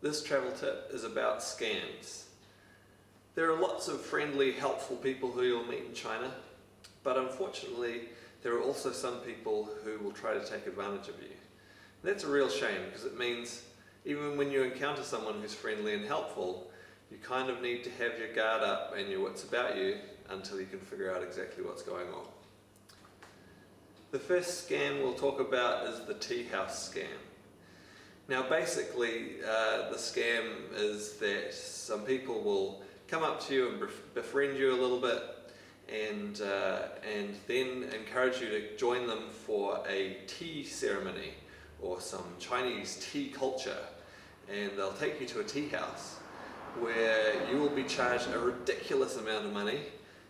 This travel tip is about scams. There are lots of friendly, helpful people who you'll meet in China, but unfortunately there are also some people who will try to take advantage of you. And that's a real shame, because it means even when you encounter someone who's friendly and helpful, you kind of need to have your guard up and your wits about you until you can figure out exactly what's going on. The first scam we'll talk about is the tea house scam. Now basically the scam is that some people will come up to you and befriend you a little bit and then encourage you to join them for a tea ceremony or some Chinese tea culture, and they'll take you to a tea house where you will be charged a ridiculous amount of money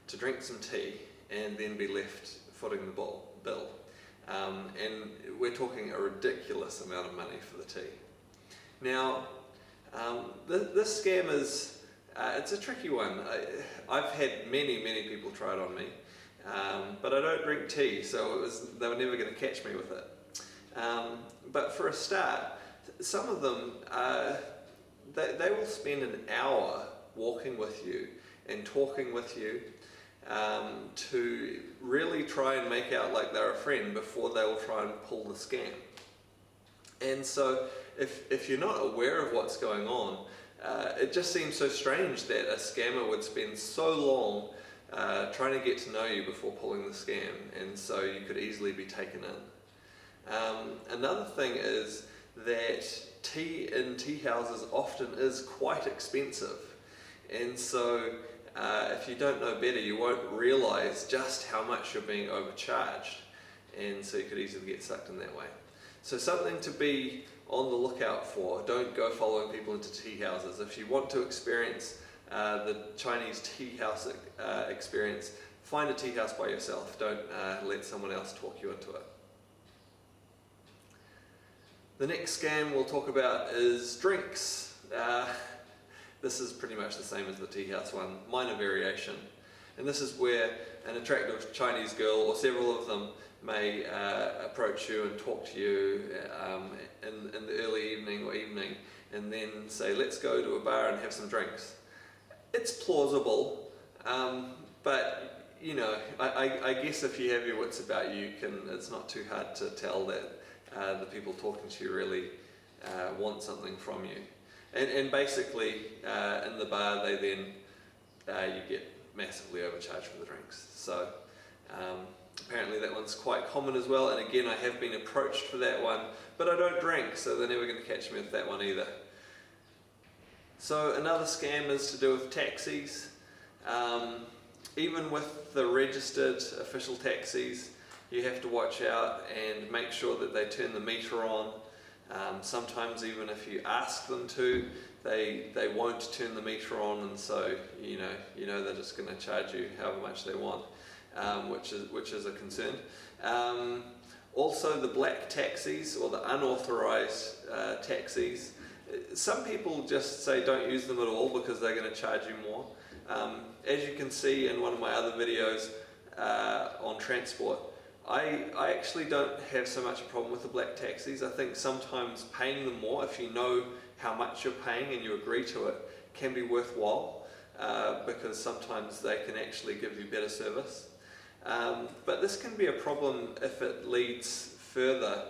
to drink some tea and then be left footing the bill. And we're talking a ridiculous amount of money for the tea. Now, this scam is, it's a tricky one. I've had many people try it on me, but I don't drink tea, so they were never going to catch me with it. But for a start, some of them, they will spend an hour walking with you and talking with you to really try and make out like they're a friend before they will try and pull the scam. And so if you're not aware of what's going on, it just seems so strange that a scammer would spend so long trying to get to know you before pulling the scam, and so you could easily be taken in. Another thing is that tea in tea houses often is quite expensive, and so if you don't know better, you won't realize just how much you're being overcharged, and so you could easily get sucked in that way. So something to be on the lookout for. Don't go following people into tea houses. If you want to experience the Chinese tea house experience, find a tea house by yourself. Don't let someone else talk you into it. The next scam we'll talk about is drinks. This is pretty much the same as the tea house one, minor variation. And this is where an attractive Chinese girl, or several of them, may approach you and talk to you in the early evening or evening, and then say, let's go to a bar and have some drinks. It's plausible, but you know, I guess if you have your wits about you, it's not too hard to tell that the people talking to you really want something from you. And basically, in the bar, they then, you get massively overcharged for the drinks. So apparently that one's quite common as well, and again, I have been approached for that one, but I don't drink, so they're never going to catch me with that one either. So another scam is to do with taxis. Even with the registered official taxis, you have to watch out and make sure that they turn the meter on. Sometimes even if you ask them to, they won't turn the meter on, and so you know they're just going to charge you however much they want, which is a concern. Also, the black taxis or the unauthorized taxis. Some people just say don't use them at all because they're going to charge you more. As you can see in one of my other videos on transport, I actually don't have so much a problem with the black taxis. I think sometimes paying them more, if you know how much you're paying and you agree to it, can be worthwhile because sometimes they can actually give you better service. But this can be a problem if it leads further.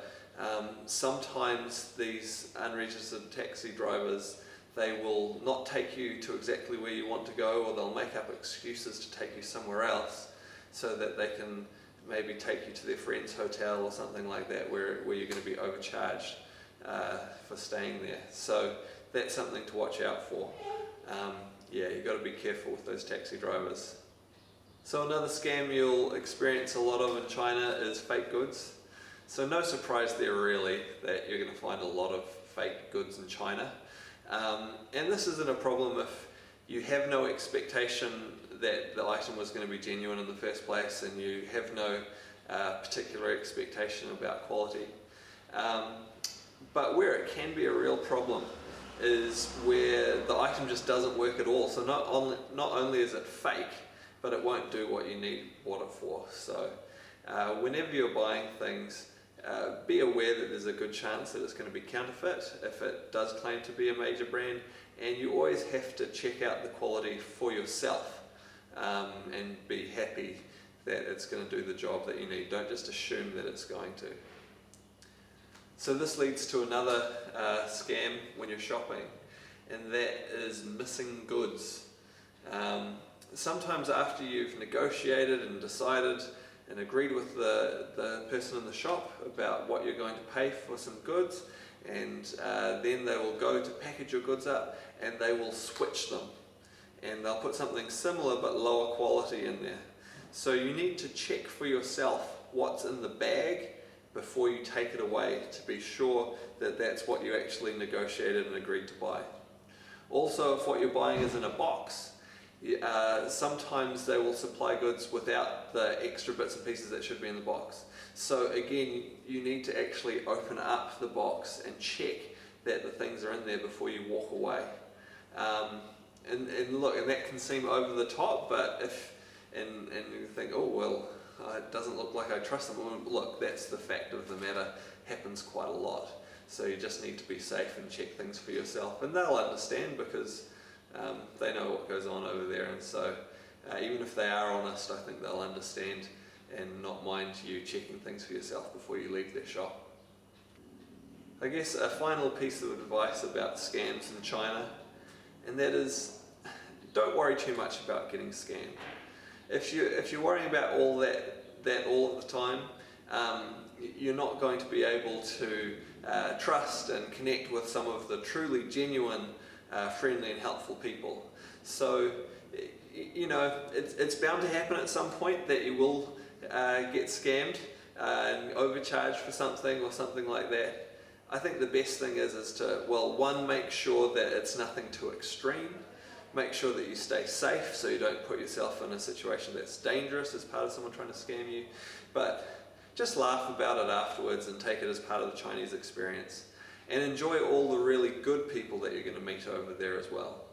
Sometimes these unregistered taxi drivers, they will not take you to exactly where you want to go, or they'll make up excuses to take you somewhere else so that they can maybe take you to their friend's hotel or something like that, where you're going to be overcharged for staying there. So that's something to watch out for. Yeah, you've got to be careful with those taxi drivers. So another scam you'll experience a lot of in China is fake goods. So no surprise there really that you're going to find a lot of fake goods in China. And this isn't a problem if you have no expectation that the item was going to be genuine in the first place, and you have no particular expectation about quality. But where it can be a real problem is where the item just doesn't work at all. So not only is it fake, but it won't do what you bought it for. So whenever you're buying things, be aware that there's a good chance that it's going to be counterfeit if it does claim to be a major brand, and you always have to check out the quality for yourself and be happy that it's going to do the job that you need. Don't just assume that it's going to. So this leads to another scam when you're shopping, and that is missing goods. Sometimes after you've negotiated and decided and agreed with the person in the shop about what you're going to pay for some goods, and then they will go to package your goods up and they will switch them, and they'll put something similar but lower quality in there. So you need to check for yourself what's in the bag before you take it away to be sure that that's what you actually negotiated and agreed to buy. Also, if what you're buying is in a box, sometimes they will supply goods without the extra bits and pieces that should be in the box. So again, you need to actually open up the box and check that the things are in there before you walk away. And look, and that can seem over the top, but if and you think, oh well, it doesn't look like I trust them. Well, look, that's the fact of the matter. Happens quite a lot. So you just need to be safe and check things for yourself, and they'll understand because they know what goes on over there, and so even if they are honest, I think they'll understand and not mind you checking things for yourself before you leave their shop. I guess a final piece of advice about scams in China, and that is, don't worry too much about getting scammed. If you're worrying about all that all of the time, you're not going to be able to trust and connect with some of the truly genuine, friendly and helpful people. So, you know, it's bound to happen at some point that you will get scammed and overcharged for something or something like that. I think the best thing is to, well, one, make sure that it's nothing too extreme. Make sure that you stay safe so you don't put yourself in a situation that's dangerous as part of someone trying to scam you. But just laugh about it afterwards and take it as part of the Chinese experience. And enjoy all the really good people that you're going to meet over there as well.